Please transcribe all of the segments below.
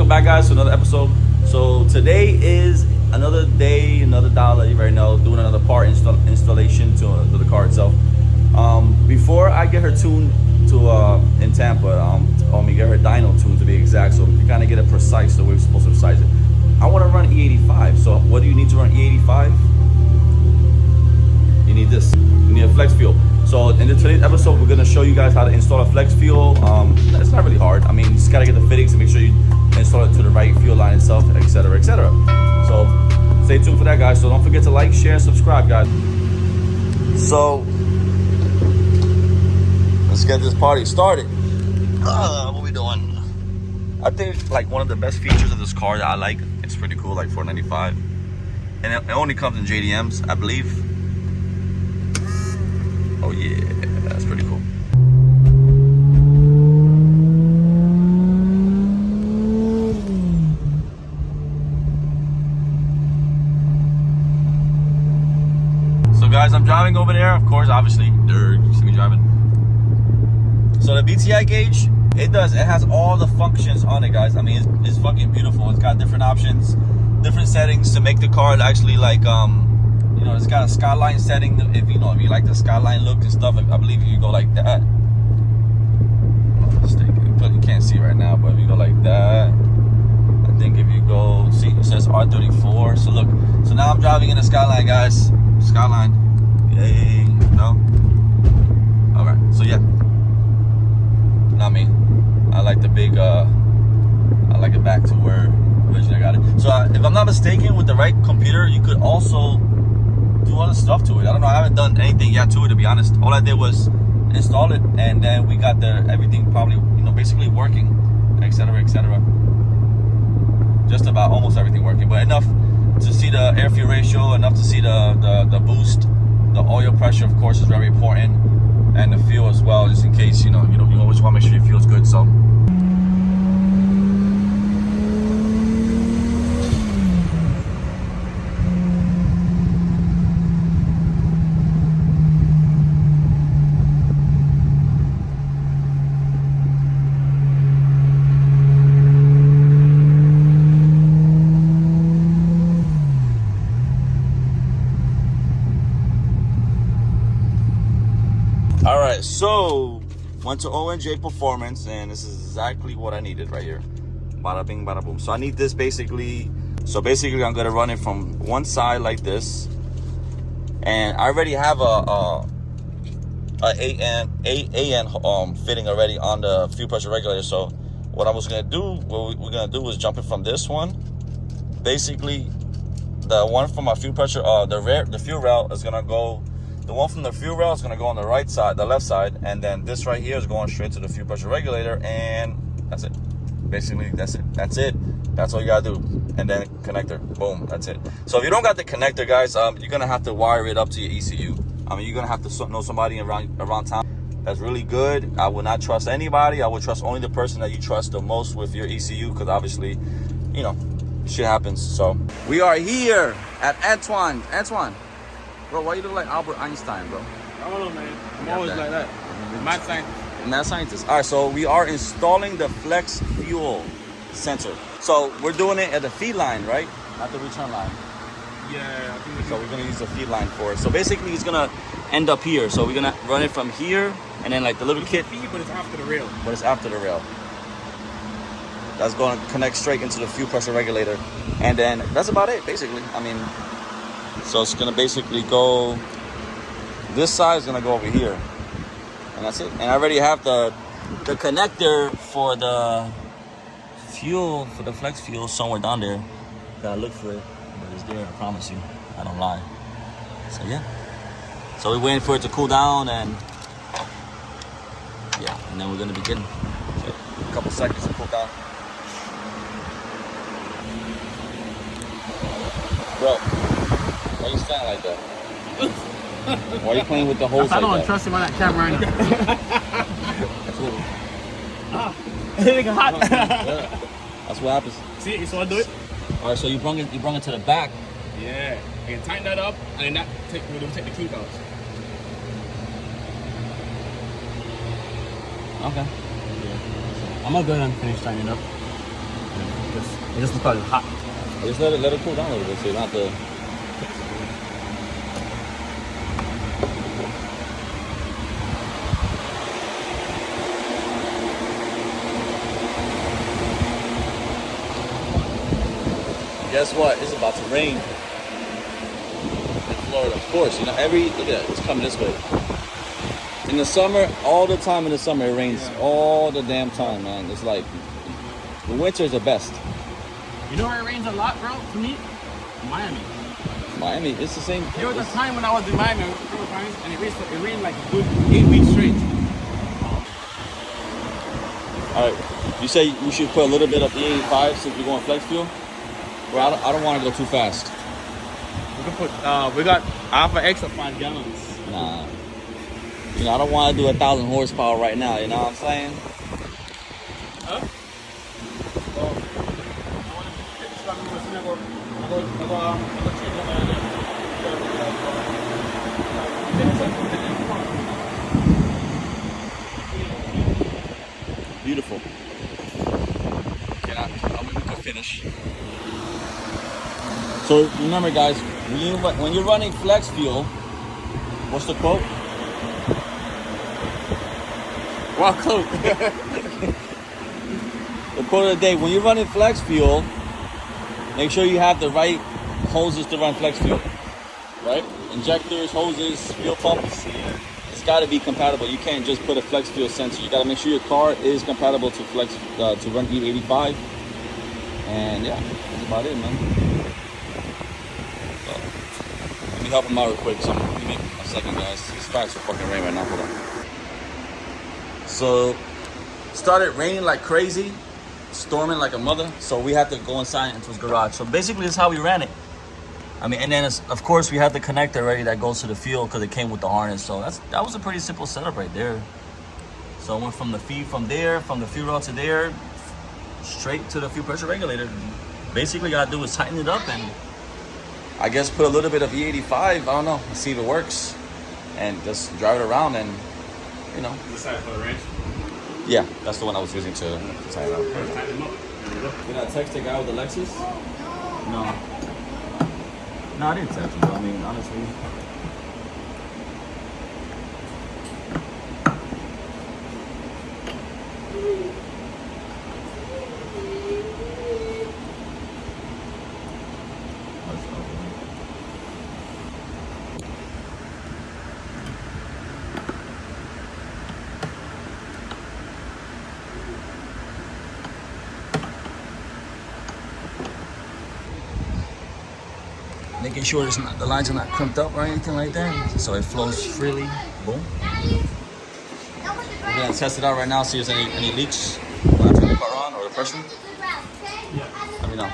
back, guys, to another episode. So today is another day, another dollar. You already know, doing another part installation to the car itself. Before I get her tuned to in Tampa, get her dyno tuned to be exact, so we can kind of get it precise the way we're supposed to precise it. I want to run E85. So what do you need to run E85? You need this. You need a flex fuel. So in today's episode, we're gonna show you guys how to install a flex fuel. It's not really hard. I mean, you just gotta get the fittings to make sure you install it to the right fuel line itself, etc., etc. So stay tuned for that, guys. So don't forget to like, share, and subscribe, guys. So let's get this party started. What we doing? I think like one of the best features of this car that I like. It's pretty cool, like $495, and it only comes in JDMs, I believe. Oh yeah, that's pretty cool. So guys, I'm driving over there, of course, obviously. You see me driving. So the BTI gauge, it has all the functions on it, guys. I mean, it's fucking beautiful. It's got different options, different settings to make the car actually like, you know, it's got a skyline setting. If you like the skyline look and stuff, I believe you go like that. You can't see right now, but if you go like that, I think if you go, see, it says R34. So look, so now I'm driving in the skyline, guys. Skyline. Yay. No? Alright, so yeah. Not me. I like the big, I like it back to where originally I got it. So if I'm not mistaken, with the right computer, you could also do other stuff to it. I don't know. I haven't done anything yet to it, to be honest. All I did was install it, and then we got everything probably, basically working, etc., etc. Just about almost everything working, but enough to see the air fuel ratio, enough to see the boost. The oil pressure, of course, is very important, and the fuel as well, just in case you always want to make sure your fuel's good. So. Alright, so went to ONJ Performance, and this is exactly what I needed right here. Bada bing, bada boom. So I need this basically. So basically, I'm gonna run it from one side like this, and I already have a AN fitting already on the fuel pressure regulator. So what we're gonna do is jump it from this one. Basically, the one from my fuel pressure, the fuel rail is gonna go. The one from the fuel rail is going to go on the right side, the left side, and then this right here is going straight to the fuel pressure regulator, and that's it. Basically, that's it. That's all you got to do. And then connector, boom, that's it. So if you don't got the connector, guys, you're going to have to wire it up to your ECU. I mean, you're going to have to know somebody around town that's really good. I would not trust anybody. I would trust only the person that you trust the most with your ECU, because obviously, shit happens. So we are here at Antoine. Bro, why you look like Albert Einstein, bro? I don't know, man. I'm always like that. Mad scientist. Mad scientist. All right, so we are installing the flex fuel sensor. So we're doing it at the feed line, right? Not the return line. Yeah, I think so we're gonna use the feed line for it. So basically, it's gonna end up here. So we're gonna run it from here, and then like the little kit. Feed, but it's after the rail. But it's after the rail. That's gonna connect straight into the fuel pressure regulator, and then that's about it, basically. I mean. So it's gonna basically go, this side is gonna go over here, and that's it. And I already have the connector for the fuel, for the flex fuel, somewhere down there. Gotta look for it, but it's there, I promise you. I don't lie. So yeah. So we're waiting for it to cool down, and yeah, and then we're gonna begin. So a couple seconds to cool down. Bro. Why you stand like that? Why are you playing with the hose like that? I don't trust him on that camera anymore. It's hot. Yeah. That's what happens. See, so I do it. All right, so you brought it to the back. Yeah, I can tighten that up, and then we'll take the kink out. Okay. I'm gonna go ahead and finish tightening up. Just It just looks hot. Just let it cool down a little bit so you don't have to. Guess what? It's about to rain in Florida. Of course, you know, look at that, it's coming this way. In the summer, all the time in the summer, it rains all the damn time, man. It's like, the winter is the best. You know where it rains a lot, bro, to me? Miami. Miami, it's the same. There was a time when I was in Miami, and it rained like a good 8 weeks straight. All right, you say we should put a little bit of E85 since we're going flex fuel? Well, I don't want to go too fast. We can put, we got Alpha X of 5 gallons. Nah. You know, I don't want to do 1,000 horsepower right now, you know what I'm saying? Huh? Beautiful. We can finish. So remember, guys, when you're running flex fuel, what's the quote? What quote? The quote of the day: when you're running flex fuel, make sure you have the right hoses to run flex fuel. Right? Injectors, hoses, fuel pumps. It's got to be compatible. You can't just put a flex fuel sensor. You got to make sure your car is compatible to flex to run E85. And yeah, that's about it, man. Let me help him out real quick. So give me a second, guys. It's fast for fucking rain right now. Hold on. So started raining like crazy, storming like a mother. So we had to go inside into his garage. So basically, this is how we ran it. I mean, and then of course we had the connector already that goes to the fuel because it came with the harness. So that was a pretty simple setup right there. So I went from the feed from the fuel rod to there, straight to the fuel pressure regulator. Basically, gotta do is tighten it up and I guess put a little bit of E85. I don't know, see if it works, and just drive it around and you know. This side for the range. Yeah, that's the one I was using to tie it up. Tighten them up. Did I text the guy with the Lexus? No. No, I didn't text him, but I mean, honestly. Making sure the lines are not crimped up or anything like that, so it flows freely. Boom. We're gonna test it out right now, see if there's any leaks when I turn the car on or the pressure. Let me know.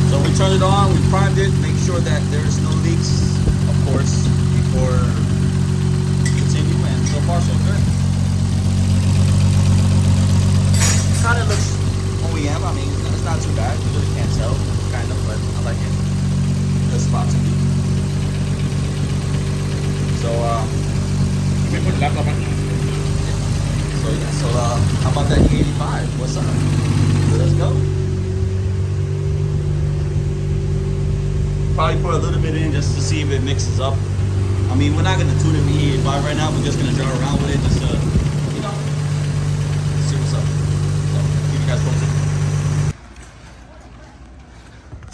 So we turned it on, we primed it, make sure that there's no leaks, of course, before we continue, and so far so good. Kind of looks OEM, I mean, it's not too bad, you really can't tell, kind of, but I like it. Good spot to be. So, We put the laptop on. So how about that E85? What's up? Let's go. Probably put a little bit in just to see if it mixes up. I mean, we're not gonna tune in the E85 right now, we're just gonna drive around with it just to, you know, see what's up. So, keep you guys posted.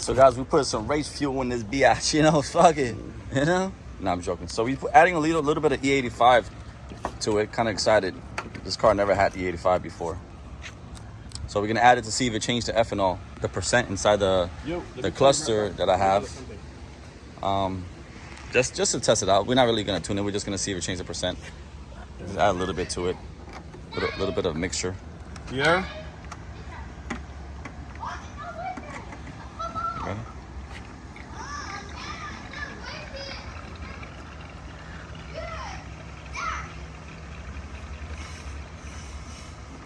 So guys, we put some race fuel in this biatch, you know, fuck it, you know? No, I'm joking. So we adding a little bit of E85 to it, kind of excited. This car never had the E85 before. So we're gonna add it to see if it changed the ethanol, the percent inside the cluster that I have. Just to test it out. We're not really gonna tune it, we're just gonna see if it changed the percent. Just add a little bit to it, a little bit of mixture. Yeah. Okay.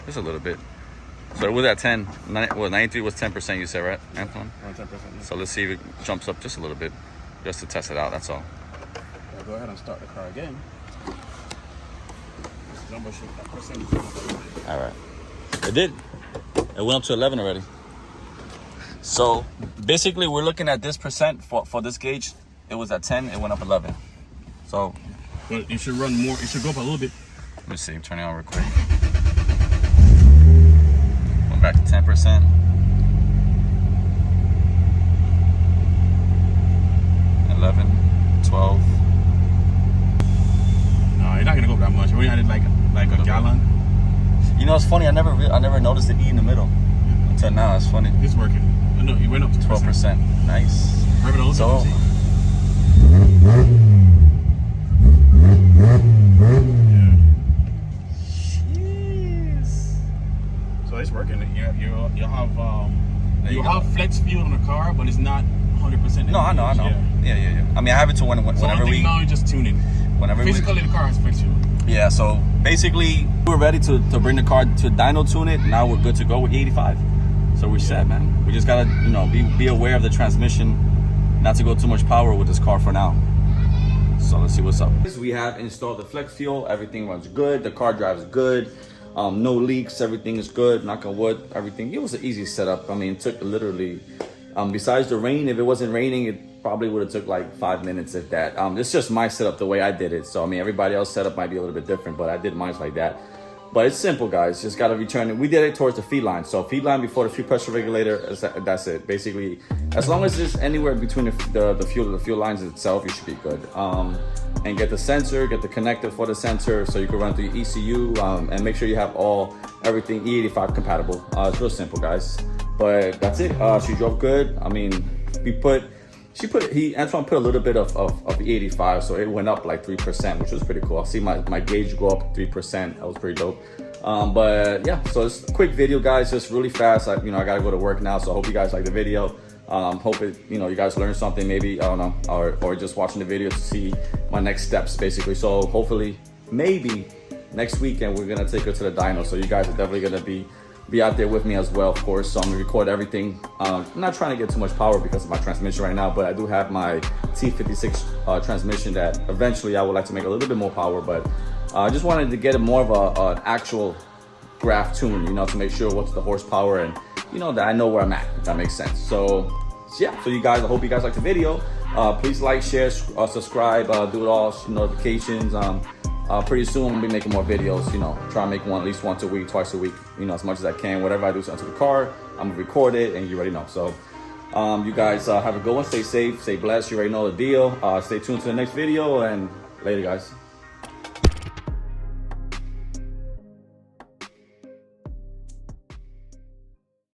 Just a little bit. So it was at 10. 93 was 10%, you said, right, Antoine? 10%. So let's see if it jumps up just a little bit, just to test it out, that's all. I'll go ahead and start the car again. Number shoot that percentage. All right. It did. It went up to 11 already. So basically we're looking at this percent for this gauge. It was at 10, it went up 11. So Well, you should run more. It should go up a little bit. let me see, turn it on real quick. Went back to 10%. 11, 12. No, you're not gonna go up that much. We added like a gallon. You know, it's funny. I never noticed the E in the middle until now. It's funny. It's working. No, you went up to 12%. Nice. Have it all So, jeez. So it's working. You'll have flex fuel on the car, but it's not 100%. No, I know. Yeah. I mean, I have it to whenever we. Now you just tune in. Whenever Physically, the car has flex fuel. Yeah. So basically, we're ready to bring the car to dyno tune it. Now we're good to go with 85. So we're set, man. We just gotta, be aware of the transmission, not to go too much power with this car for now. So let's see what's up. We have installed the flex fuel. Everything runs good. The car drives good. No leaks. Everything is good. Knock on wood. Everything. It was an easy setup. I mean, it took literally. Besides the rain, if it wasn't raining, it probably would have took like 5 minutes, if that. It's just my setup the way I did it. So I mean, everybody else's setup might be a little bit different, but I did mine like that. But it's simple, guys. Just gotta return it. We did it towards the feed line. So feed line before the fuel pressure regulator. That's it. Basically, as long as it's anywhere between the fuel lines itself, you should be good. And get the sensor, get the connector for the sensor, so you can run through your ECU, and make sure you have everything E85 compatible. It's real simple, guys. But that's it. She drove good. I mean, Antoine put a little bit of E85, so it went up like 3%, which was pretty cool. I see my gauge go up 3%. That was pretty dope. But yeah, so it's a quick video, guys, just really fast. I gotta go to work now, so I hope you guys like the video. Hope it, you guys learned something, maybe, I don't know, or just watching the video to see my next steps, basically. So hopefully, maybe next weekend we're gonna take her to the dyno. So you guys are definitely gonna be out there with me as well, of course. So I'm gonna record everything. I'm not trying to get too much power because of my transmission right now, but I do have my T56 transmission that eventually I would like to make a little bit more power. But I just wanted to get more of an actual graph tune, to make sure what's the horsepower and that I know where I'm at, if that makes sense. So yeah, so you guys, I hope you guys like the video. Please like, share, subscribe, do it all, notifications. Pretty soon I'll be making more videos, try and make one at least once a week, twice a week, as much as I can. Whatever I do to the car, I'm gonna record it, and you already know. So you guys have a good one. Stay safe, stay blessed. You already know the deal. Stay tuned to the next video, and later, guys.